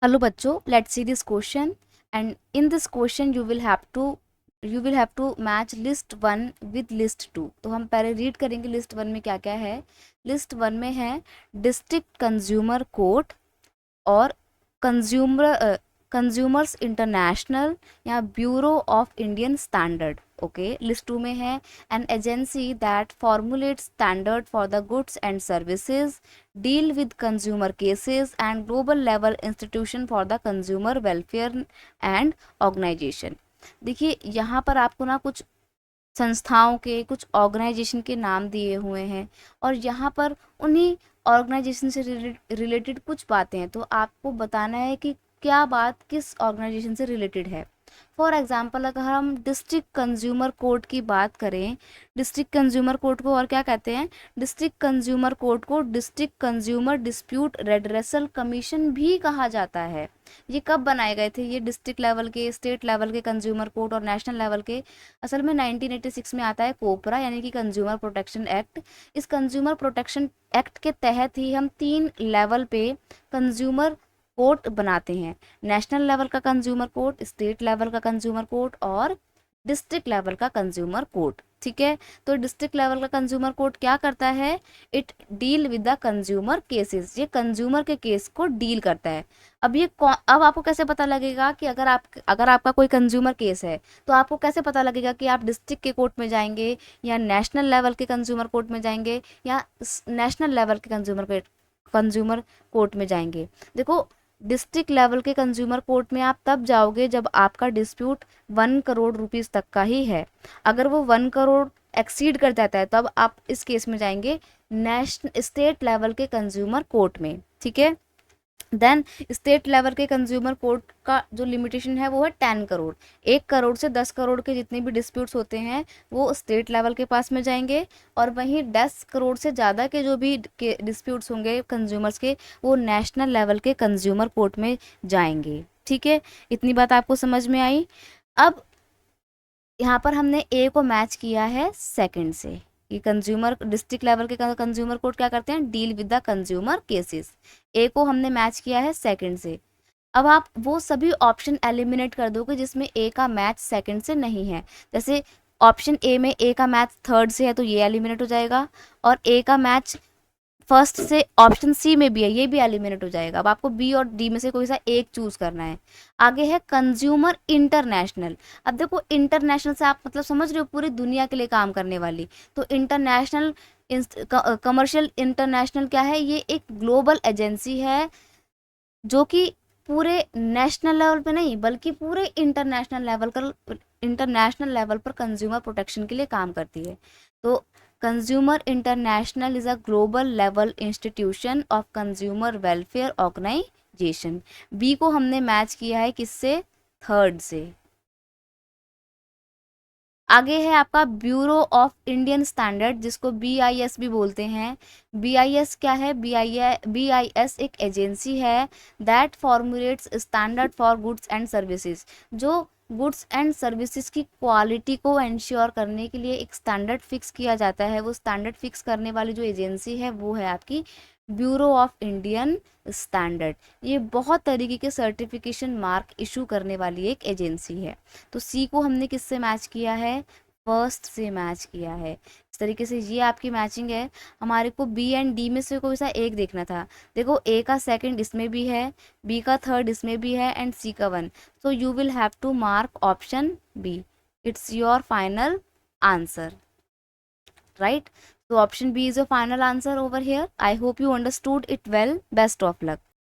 Hello बच्चों, let's see this question, and in this question you will have to match list 1 with list 2। तो हम पहले read करेंगे list 1 में क्या क्या है। लिस्ट 1 में है डिस्ट्रिक्ट कंज्यूमर कोर्ट और कंज्यूमर्स इंटरनेशनल या bureau of Indian standard. Okay, list 2 में है an agency that formulate standard for the goods and services, deal with consumer cases and global level institution for the consumer welfare and organisation. देखिए यहाँ पर आपको ना कुछ संस्थाओं के, कुछ ऑर्गेनाइजेशन के नाम दिए हुए हैं और यहाँ पर उन्हीं ऑर्गेनाइजेशन से रिलेटेड कुछ बातें हैं, तो आपको बताना है कि क्या बात किस ऑर्गेनाइजेशन से रिलेटेड है। फॉर एग्जाम्पल अगर हम डिस्ट्रिक्ट कंज्यूमर कोर्ट की बात करें, डिस्ट्रिक्ट कंज्यूमर कोर्ट को और क्या कहते हैं, डिस्ट्रिक्ट कंज्यूमर कोर्ट को डिस्ट्रिक्ट कंज्यूमर डिस्प्यूट रेडरेसल कमीशन भी कहा जाता है। ये कब बनाए गए थे, ये डिस्ट्रिक्ट लेवल के, स्टेट लेवल के कंज्यूमर कोर्ट और नेशनल लेवल के, असल में 1986 में आता है कोपरा यानी कि कंज्यूमर प्रोटेक्शन एक्ट। इस कंज्यूमर प्रोटेक्शन एक्ट के तहत ही हम 3 लेवल पे कंज्यूमर कोर्ट बनाते हैं। नेशनल लेवल का कंज्यूमर कोर्ट, स्टेट लेवल का कंज्यूमर कोर्ट और डिस्ट्रिक्ट लेवल का कंज्यूमर कोर्ट। ठीक है, तो डिस्ट्रिक्ट लेवल का कंज्यूमर कोर्ट क्या करता है, it deal with the consumer cases, ये कंज्यूमर के केस को डील करता है। अब आपको कैसे पता लगेगा कि अगर आपका कोई कंज्यूमर केस है तो आपको कैसे पता लगेगा कि आप डिस्ट्रिक्ट के कोर्ट में जाएंगे या नेशनल लेवल के कंज्यूमर कोर्ट में जाएंगे या नेशनल लेवल के कंज्यूमर कोर्ट में जाएंगे। देखो, डिस्ट्रिक्ट लेवल के कंज्यूमर कोर्ट में आप तब जाओगे जब आपका डिस्प्यूट 1 करोड़ रुपीस तक का ही है। अगर वो 1 करोड़ एक्सीड कर जाता है तब आप इस केस में जाएंगे नेशनल स्टेट लेवल के कंज्यूमर कोर्ट में। ठीक है, देन स्टेट लेवल के कंज्यूमर कोर्ट का जो लिमिटेशन है वो है 10 करोड़। 1 करोड़ से 10 करोड़ के जितने भी डिस्प्यूट्स होते हैं वो स्टेट लेवल के पास में जाएंगे और वहीं 10 करोड़ से ज़्यादा के जो भी डिस्प्यूट्स होंगे कंज्यूमर्स के वो नेशनल लेवल के कंज्यूमर कोर्ट में जाएंगे। ठीक है, इतनी बात आपको समझ में आई। अब यहाँ पर हमने ए को मैच किया है सेकंड से, ये कंज्यूमर डिस्ट्रिक्ट लेवल के कंज्यूमर कोर्ट क्या करते हैं, deal with the consumer cases. A को हमने मैच किया है सेकंड से। अब आप वो सभी ऑप्शन एलिमिनेट कर दोगे जिसमें ए का मैच सेकंड से नहीं है। जैसे ऑप्शन ए में ए का मैच थर्ड से है तो ये एलिमिनेट हो जाएगा, और ए का मैच फर्स्ट से ऑप्शन सी में भी है, ये भी एलिमिनेट हो जाएगा। अब आपको बी और डी में से कोई सा एक चूज करना है। आगे है कंज्यूमर इंटरनेशनल। अब देखो, इंटरनेशनल से आप मतलब समझ रहे हो पूरी दुनिया के लिए काम करने वाली। तो इंटरनेशनल कमर्शियल इंटरनेशनल क्या है, ये एक ग्लोबल एजेंसी है जो कि पूरे नेशनल लेवल पे नहीं बल्कि पूरे इंटरनेशनल लेवल पर कंज्यूमर प्रोटेक्शन के लिए काम करती है। तो consumer international is a global level institution of consumer welfare organisation. B को हमने मैच किया है किससे, थर्ड से। आगे है आपका ब्यूरो ऑफ इंडियन स्टैंडर्ड जिसको BIS भी बोलते हैं। BIS क्या है, BIS एक एजेंसी है that formulates standard for goods and services, जो गुड्स एंड सर्विसेज की क्वालिटी को इंश्योर करने के लिए एक स्टैंडर्ड फिक्स किया जाता है। वो स्टैंडर्ड फिक्स करने वाली जो एजेंसी है वो है आपकी ब्यूरो ऑफ इंडियन स्टैंडर्ड। ये बहुत तरीके के सर्टिफिकेशन मार्क इशू करने वाली एक एजेंसी है। तो सी को हमने किससे मैच किया है, फर्स्ट से मैच किया है। इस तरीके से ये आपकी मैचिंग है। हमारे को बी एंड डी में से कोई सा एक देखना था। देखो, ए का सेकंड इसमें भी है, बी का थर्ड इसमें भी है एंड सी का 1। So you will have to mark option B, it's your final answer, right? So option B is your final answer over here. I hope you understood it well. Best of luck.